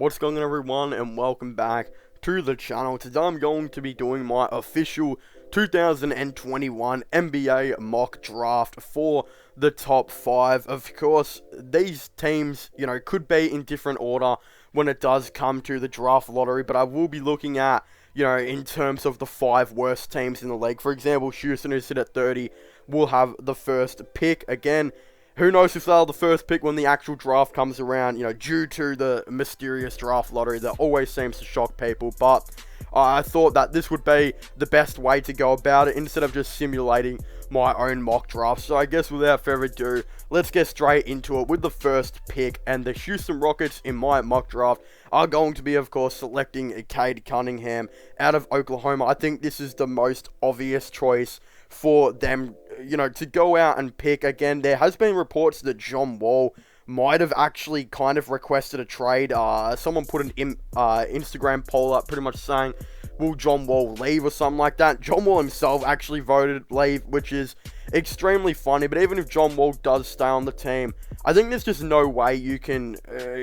What's going on, everyone, and welcome back to the channel. Today I'm going to be doing my official 2021 NBA mock draft for the top 5. Of course, these teams, could be in different order when it does come to the draft lottery, but I will be looking at, in terms of the 5 worst teams in the league. For example, Houston, who sit at 30, will have the first pick. Again, who knows if they'll the first pick when the actual draft comes around, due to the mysterious draft lottery that always seems to shock people. But I thought that this would be the best way to go about it instead of just simulating my own mock draft. So I guess without further ado, let's get straight into it with the first pick. And the Houston Rockets in my mock draft are going to be, of course, selecting Cade Cunningham out of Oklahoma. I think this is the most obvious choice for them, to go out and pick. Again, there has been reports that John Wall might have actually kind of requested a trade. Someone put an Instagram poll up pretty much saying, will John Wall leave or something like that. John Wall himself actually voted leave, which is extremely funny. But even if John Wall does stay on the team, I think there's just no way you can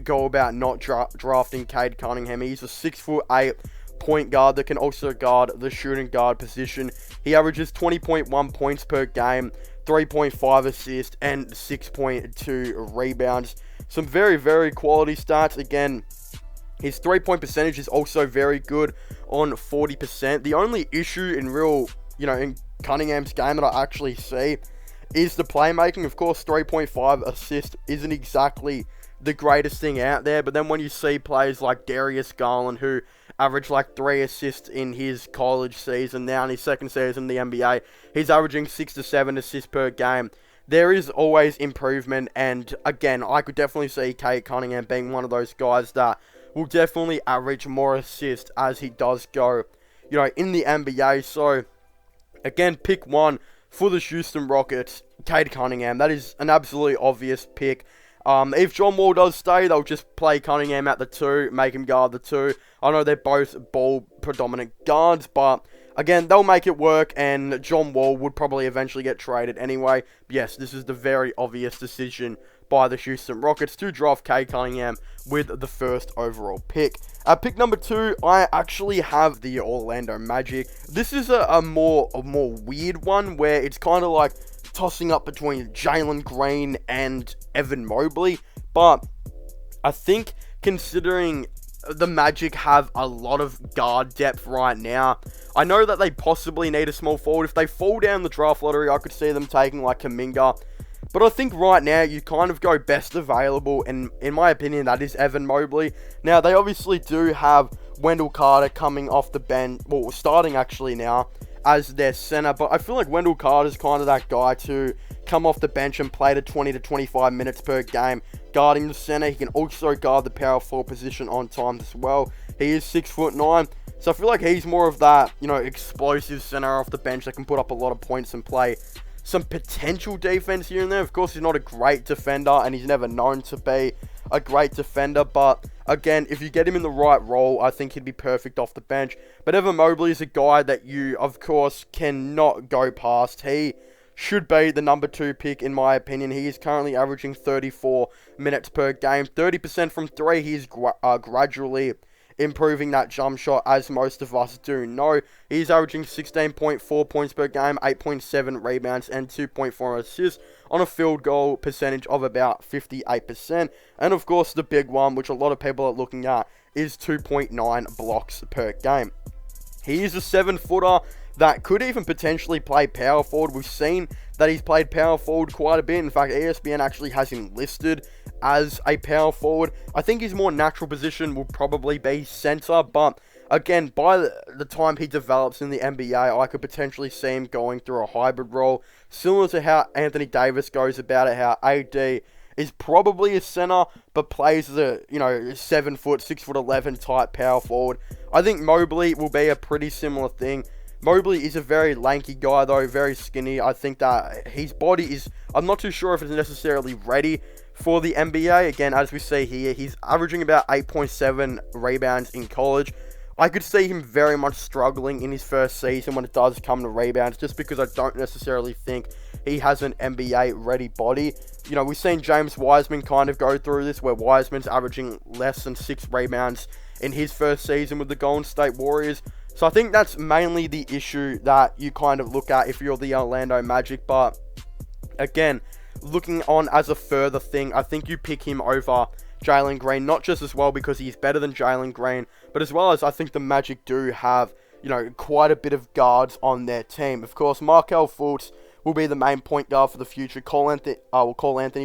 go about not drafting Cade Cunningham. He's a 6'8" point guard that can also guard the shooting guard position. He averages 20.1 points per game, 3.5 assists, and 6.2 rebounds. Some very, very quality stats. Again, his 3-point percentage is also very good on 40%. The only issue in Cunningham's game that I actually see is the playmaking. Of course, 3.5 assists isn't exactly the greatest thing out there, but then when you see players like Darius Garland, who averaged like 3 assists in his college season, now in his second season in the NBA, he's averaging 6 to 7 assists per game. There is always improvement, and again, I could definitely see Cade Cunningham being one of those guys that will definitely average more assists as he does go, in the NBA. So, again, pick 1 for the Houston Rockets, Cade Cunningham. That is an absolutely obvious pick. If John Wall does stay, they'll just play Cunningham at the 2, make him guard the 2. I know they're both ball-predominant guards, but again, they'll make it work, and John Wall would probably eventually get traded anyway. But yes, this is the very obvious decision by the Houston Rockets to draft Cade Cunningham with the first overall pick. At pick number 2, I actually have the Orlando Magic. This is a more weird one, where it's kind of like tossing up between Jaylen Green and Evan Mobley, but I think considering the Magic have a lot of guard depth right now, I know that they possibly need a small forward. If they fall down the draft lottery, I could see them taking like Kaminga, but I think right now you kind of go best available, and in my opinion that is Evan Mobley. Now they obviously do have Wendell Carter coming off the bench, well, starting actually now as their center, but I feel like Wendell Carter is kind of that guy to come off the bench and play to 20 to 25 minutes per game guarding the center. He can also guard the power forward position on times as well. He is 6'9", so I feel like he's more of that, explosive center off the bench that can put up a lot of points and play some potential defense here and there. Of course, he's not a great defender, and he's never known to be a great defender, but again, if you get him in the right role, I think he'd be perfect off the bench. But Evan Mobley is a guy that you, of course, cannot go past. He should be the number 2 pick, in my opinion. He is currently averaging 34 minutes per game, 30% from 3. He's gradually improving that jump shot, as most of us do know. He's averaging 16.4 points per game, 8.7 rebounds, and 2.4 assists on a field goal percentage of about 58%. And of course, the big one, which a lot of people are looking at, is 2.9 blocks per game. He is a 7-footer that could even potentially play power forward. We've seen that he's played power forward quite a bit. In fact, ESPN actually has him listed as a power forward. I think his more natural position will probably be center, but again, by the time he develops in the NBA, I could potentially see him going through a hybrid role, similar to how Anthony Davis goes about it, how AD is probably a center, but plays as a, 7-foot, 6'11" type power forward. I think Mobley will be a pretty similar thing. Mobley is a very lanky guy, though, very skinny. I think that his body is, I'm not too sure if it's necessarily ready for the NBA. Again, as we see here, he's averaging about 8.7 rebounds in college. I could see him very much struggling in his first season when it does come to rebounds, just because I don't necessarily think he has an NBA-ready body. You know, we've seen James Wiseman kind of go through this, where Wiseman's averaging less than 6 rebounds in his first season with the Golden State Warriors. So I think that's mainly the issue that you kind of look at if you're the Orlando Magic. But again, looking on as a further thing, I think you pick him over Jaylen Green, not just as well because he's better than Jaylen Green, but as well as I think the Magic do have, you know, quite a bit of guards on their team. Of course, Markelle Fultz will be the main point guard for the future. Cole Anthony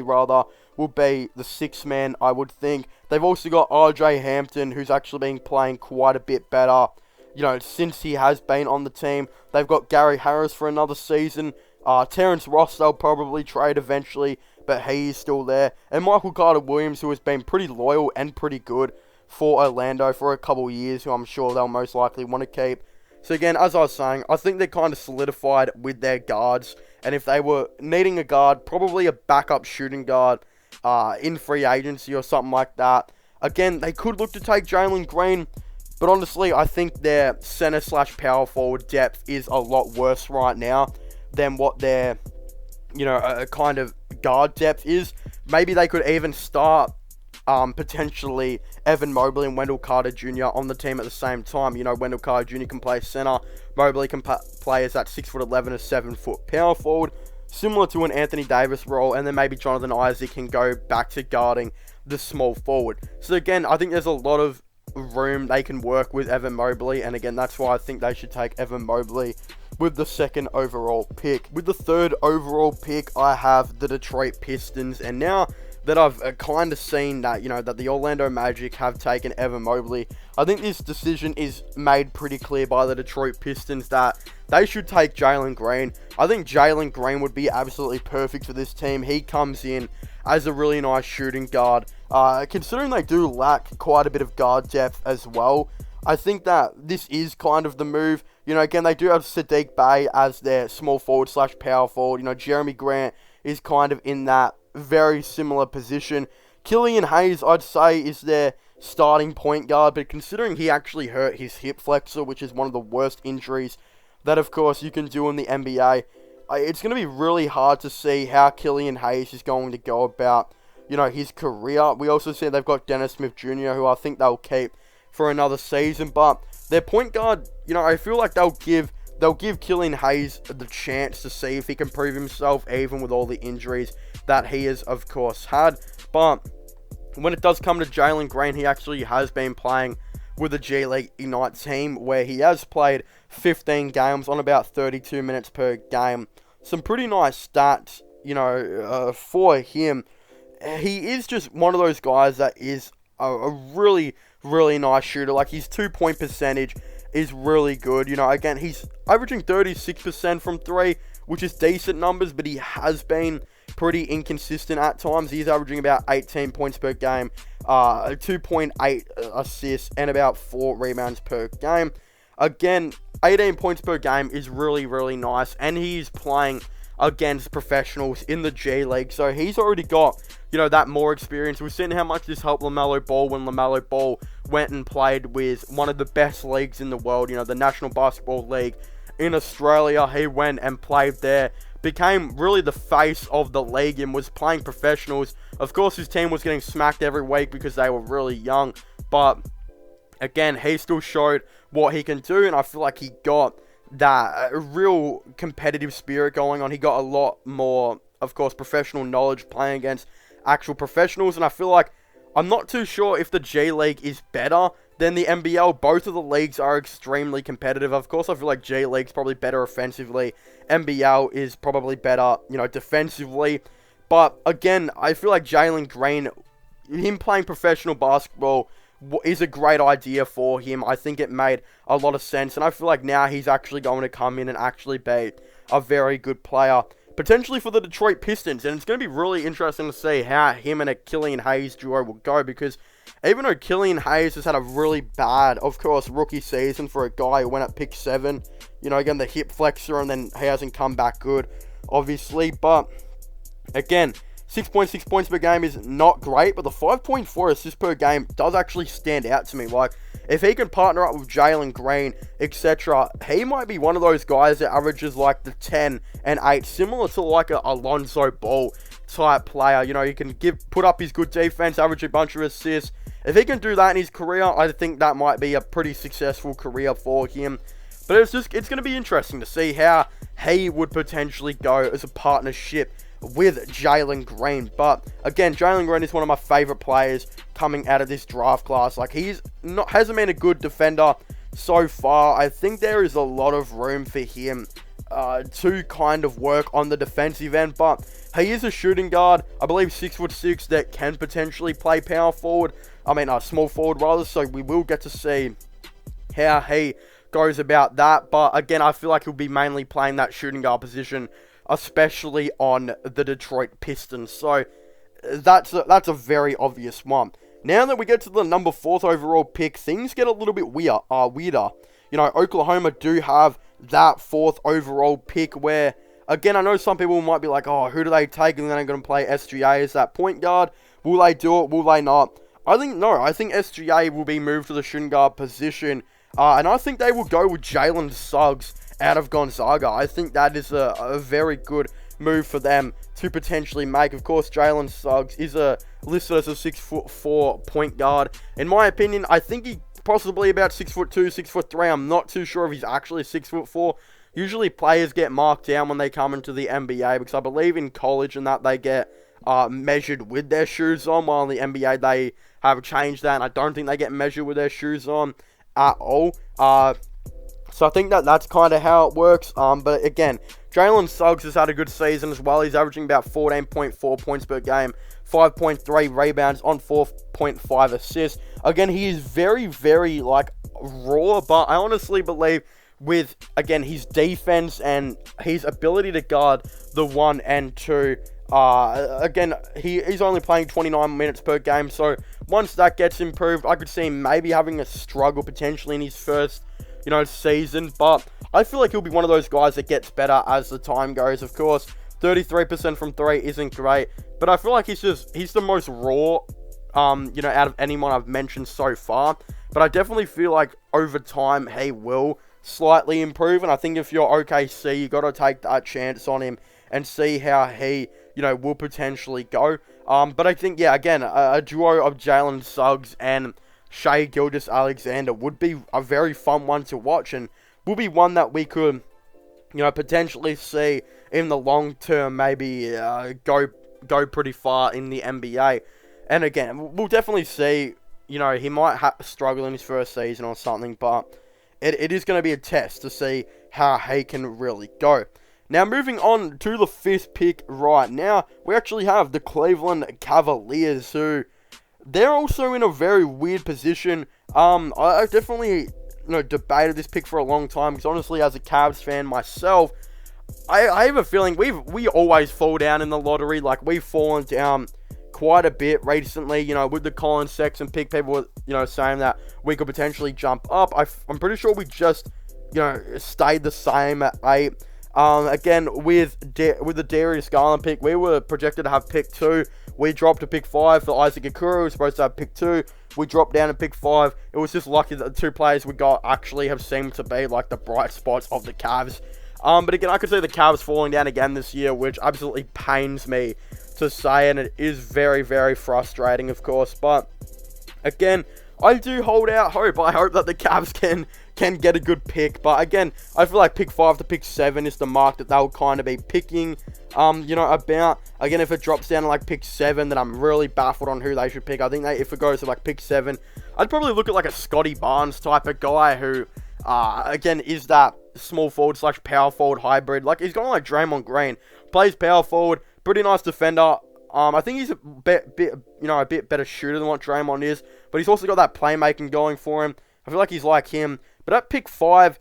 will be the 6th man, I would think. They've also got RJ Hampton, who's actually been playing quite a bit better, you know, since he has been on the team. They've got Gary Harris for another season. Terrence Ross they'll probably trade eventually, but he is still there. And Michael Carter-Williams, who has been pretty loyal and pretty good for Orlando for a couple of years, who I'm sure they'll most likely want to keep. So again, as I was saying, I think they're kind of solidified with their guards. And if they were needing a guard, probably a backup shooting guard in free agency or something like that. Again, they could look to take Jaylen Green, but honestly, I think their center/power forward depth is a lot worse right now than what their, you know, kind of guard depth is. Maybe they could even start potentially Evan Mobley and Wendell Carter Jr. on the team at the same time. You know, Wendell Carter Jr. can play center. Mobley can play as that 6'11", a 7-foot power forward, similar to an Anthony Davis role, and then maybe Jonathan Isaac can go back to guarding the small forward. So again, I think there's a lot of room they can work with Evan Mobley, and again, that's why I think they should take Evan Mobley with the 2nd overall pick. With the 3rd overall pick, I have the Detroit Pistons, and now that I've kind of seen that, you know, that the Orlando Magic have taken Evan Mobley, I think this decision is made pretty clear by the Detroit Pistons that they should take Jaylen Green. I think Jaylen Green would be absolutely perfect for this team. He comes in as a really nice shooting guard. Considering they do lack quite a bit of guard depth as well, I think that this is kind of the move. You know, again, they do have Saddiq Bey as their small forward/power forward. You know, Jeremy Grant is kind of in that very similar position. Killian Hayes, I'd say, is their starting point guard, but considering he actually hurt his hip flexor, which is one of the worst injuries that, of course, you can do in the NBA, it's going to be really hard to see how Killian Hayes is going to go about, you know, his career. We also see they've got Dennis Smith Jr., who I think they'll keep for another season, but their point guard, you know, I feel like they'll give Killian Hayes the chance to see if he can prove himself, even with all the injuries that he has, of course, had. But when it does come to Jaylen Green, he actually has been playing with the G League Ignite team, where he has played 15 games on about 32 minutes per game. Some pretty nice stats, you know, for him. He is just one of those guys that is a really, really nice shooter. Like, his 2-point percentage is really good. You know, again, he's averaging 36% from 3, which is decent numbers, but he has been pretty inconsistent at times. He's averaging about 18 points per game, 2.8 assists, and about 4 rebounds per game. Again, 18 points per game is really, really nice, and he's playing against professionals in the G League, so he's already got, you know, that more experience. We've seen how much this helped LaMelo Ball when LaMelo Ball went and played with one of the best leagues in the world, you know, the National Basketball League in Australia. He went and played there, became really the face of the league, and was playing professionals. Of course, his team was getting smacked every week because they were really young, but again, he still showed what he can do, and I feel like he got that real competitive spirit going on. He got a lot more, of course, professional knowledge playing against actual professionals, and I feel like, I'm not too sure if the G League is better than the NBL. Both of the leagues are extremely competitive. Of course, I feel like G League's probably better offensively. NBL is probably better, you know, defensively. But again, I feel like Jaylen Green, him playing professional basketball is a great idea for him. I think it made a lot of sense, and I feel like now he's actually going to come in and actually be a very good player, potentially for the Detroit Pistons. And it's going to be really interesting to see how him and a Killian Hayes duo will go, because even though Killian Hayes has had a really bad, of course, rookie season for a guy who went at pick 7, you know, again, the hip flexor, and then he hasn't come back good, obviously, but again, 6.6 points per game is not great, but the 5.4 assists per game does actually stand out to me. Like, if he can partner up with Jaylen Green, etc., he might be one of those guys that averages like the 10 and 8, similar to like a Alonzo Ball type player. You know, he can put up his good defense, average a bunch of assists. If he can do that in his career, I think that might be a pretty successful career for him. But it's going to be interesting to see how he would potentially go as a partnership with Jaylen Green. But again, Jaylen Green is one of my favorite players coming out of this draft class. Like, hasn't been a good defender so far. I think there is a lot of room for him to kind of work on the defensive end, but he is a shooting guard, I believe 6'6", that can potentially play power forward. Small forward rather, so we will get to see how he goes about that. But again, I feel like he'll be mainly playing that shooting guard position, especially on the Detroit Pistons. So that's a very obvious one. Now that we get to the number 4th overall pick, things get a little bit weirder. You know, Oklahoma do have that 4th overall pick where, again, I know some people might be like, oh, who do they take? And then they're going to play SGA as that point guard. Will they do it? Will they not? I think SGA will be moved to the shooting guard position. And I think they will go with Jalen Suggs out of Gonzaga. I think that is a very good move for them to potentially make. Of course, Jalen Suggs is listed as a 6'4" point guard. In my opinion, I think he possibly about 6'2", 6'3". I'm not too sure if he's actually 6'4". Usually players get marked down when they come into the NBA, because I believe in college and that they get measured with their shoes on, while in the NBA they have changed that, and I don't think they get measured with their shoes on at all. So I think that's kind of how it works. But again, Jalen Suggs has had a good season as well. He's averaging about 14.4 points per game, 5.3 rebounds on 4.5 assists. Again, he is very, very, raw, but I honestly believe with, again, his defense and his ability to guard the 1 and 2, again, he's only playing 29 minutes per game, so once that gets improved, I could see him maybe having a struggle potentially in his first, season, but I feel like he'll be one of those guys that gets better as the time goes. Of course, 33% from 3 isn't great, but I feel like he's the most raw, out of anyone I've mentioned so far, but I definitely feel like over time, he will slightly improve, and I think if you're OKC, you got to take that chance on him and see how he, will potentially go. But I think, again, a duo of Jalen Suggs and Shai Gilgeous-Alexander would be a very fun one to watch, and will be one that we could, potentially see in the long term, maybe go pretty far in the NBA. And again, we'll definitely see, he might struggle in his first season or something, but it is going to be a test to see how he can really go. Now, moving on to the 5th pick right now, we actually have the Cleveland Cavaliers, who they're also in a very weird position. I definitely, debated this pick for a long time, because honestly, as a Cavs fan myself, I have a feeling we always fall down in the lottery. Like, we've fallen down quite a bit recently, with the Colin Sexton pick. People were, saying that we could potentially jump up. I'm pretty sure we just, stayed the same at 8. Again, with the Darius Garland pick, we were projected to have pick 2. We dropped to pick 5 for Isaac Okoro. We were supposed to have pick 2. We dropped down to pick 5. It was just lucky that the 2 players we got actually have seemed to be like the bright spots of the Cavs. But again, I could see the Cavs falling down again this year, which absolutely pains me to say, and it is very, very frustrating, of course. But again, I do hold out hope. I hope that the Cavs can get a good pick. But again, I feel like pick 5 to pick 7 is the mark that they'll kind of be picking, about. Again, if it drops down to like pick 7, then I'm really baffled on who they should pick. I think if it goes to like pick 7, I'd probably look at like a Scotty Barnes type of guy who, again, is that small forward / power forward hybrid. Like, he's kind of like Draymond Green. Plays power forward, pretty nice defender. I think he's a bit better shooter than what Draymond is, but he's also got that playmaking going for him. I feel like he's like him. But at pick 5,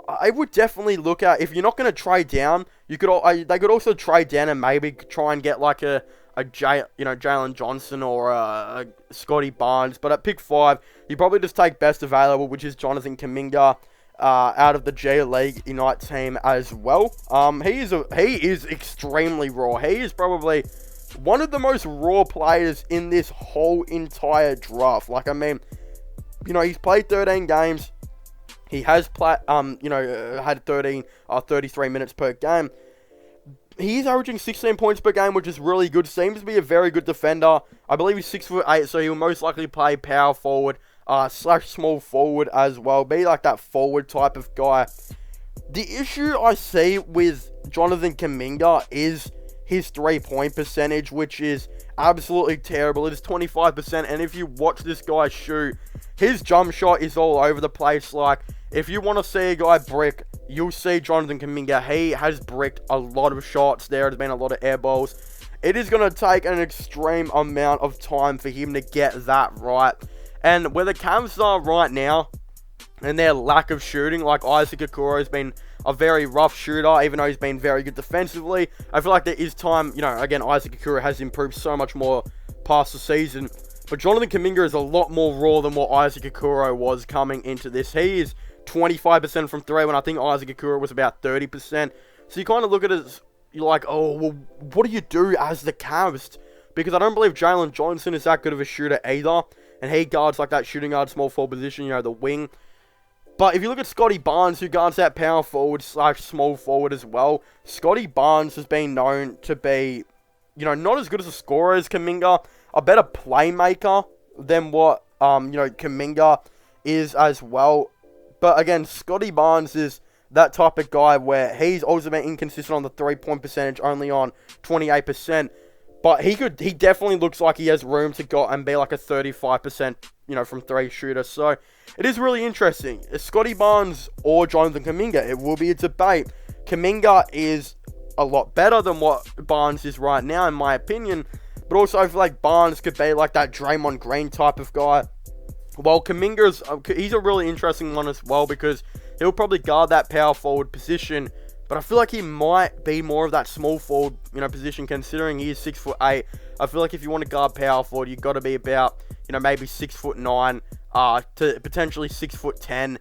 I would definitely look at, if you're not going to trade down, they could also trade down and maybe try and get like a Jalen Johnson or a Scotty Barnes. But at pick 5, you probably just take best available, which is Jonathan Kaminga, out of the G League Ignite team as well. He is extremely raw. He is probably one of the most raw players in this whole entire draft. Like, I mean, he's played 13 games. He has played, had 33 minutes per game. He's averaging 16 points per game, which is really good. Seems to be a very good defender. I believe he's 6'8", so he'll most likely play power forward, / small forward as well. Be like that forward type of guy. The issue I see with Jonathan Kaminga is his 3-point percentage, which is absolutely terrible. It is 25%, and if you watch this guy shoot, his jump shot is all over the place. Like, if you want to see a guy brick, you'll see Jonathan Kaminga. He has bricked a lot of shots. There has been a lot of air balls. It is going to take an extreme amount of time for him to get that right. And where the Cavs are right now, and their lack of shooting, like Isaac Okoro has been a very rough shooter, even though he's been very good defensively. I feel like there is time, again, Isaac Okoro has improved so much more past the season. But Jonathan Kaminga is a lot more raw than what Isaac Okoro was coming into this. He is 25% from 3 when I think Isaac Okoro was about 30%. So you kind of look at it as, you're like, oh, well, what do you do as the Cavs? Because I don't believe Jalen Johnson is that good of a shooter either. And he guards like that shooting guard, small forward position, the wing. But if you look at Scotty Barnes, who guards that power forward / small forward as well, Scotty Barnes has been known to be, not as good as a scorer as Kaminga, a better playmaker than what, Kaminga is as well. But again, Scotty Barnes is that type of guy where he's also been inconsistent on the 3-point percentage, only on 28%. But he definitely looks like he has room to go and be like a 35%, from 3 shooter. So it is really interesting. Is Scotty Barnes or Jonathan Kaminga? It will be a debate. Kaminga is a lot better than what Barnes is right now, in my opinion. But also, I feel like Barnes could be like that Draymond Green type of guy. While Kaminga's, he's a really interesting one as well, because he'll probably guard that power forward position. But I feel like he might be more of that small forward, position, considering he is 6'8". I feel like if you want to guard power forward, you've got to be about, maybe 6'9", to potentially 6'10".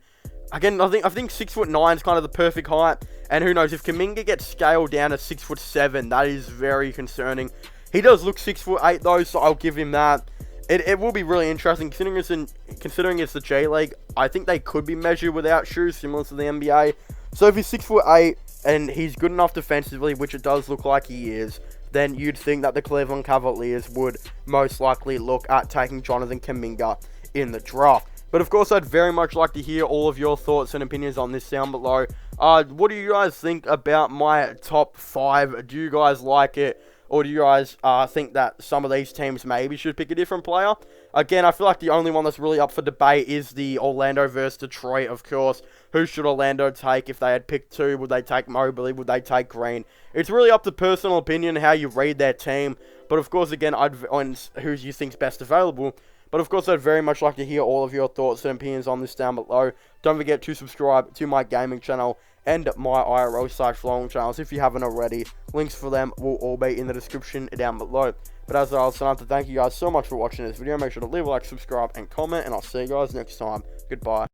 Again, I think 6'9" is kind of the perfect height. And who knows, if Kaminga gets scaled down to 6'7", that is very concerning. He does look 6'8" though, so I'll give him that. It will be really interesting, considering it's the J League. I think they could be measured without shoes, similar to the NBA. So if he's 6'8", and he's good enough defensively, which it does look like he is, then you'd think that the Cleveland Cavaliers would most likely look at taking Jonathan Kaminga in the draft. But of course, I'd very much like to hear all of your thoughts and opinions on this down below. What do you guys think about my top 5? Do you guys like it? Or do you guys think that some of these teams maybe should pick a different player? Again, I feel like the only one that's really up for debate is the Orlando versus Detroit, of course. Who should Orlando take if they had picked 2? Would they take Mobley? Would they take Green? It's really up to personal opinion how you read their team. But of course, again, on who you think's best available. But of course, I'd very much like to hear all of your thoughts and opinions on this down below. Don't forget to subscribe to my gaming channel and my IRL/vlogging channels if you haven't already. Links for them will all be in the description down below. But as always, I'd like to thank you guys so much for watching this video. Make sure to leave a like, subscribe, and comment, and I'll see you guys next time. Goodbye.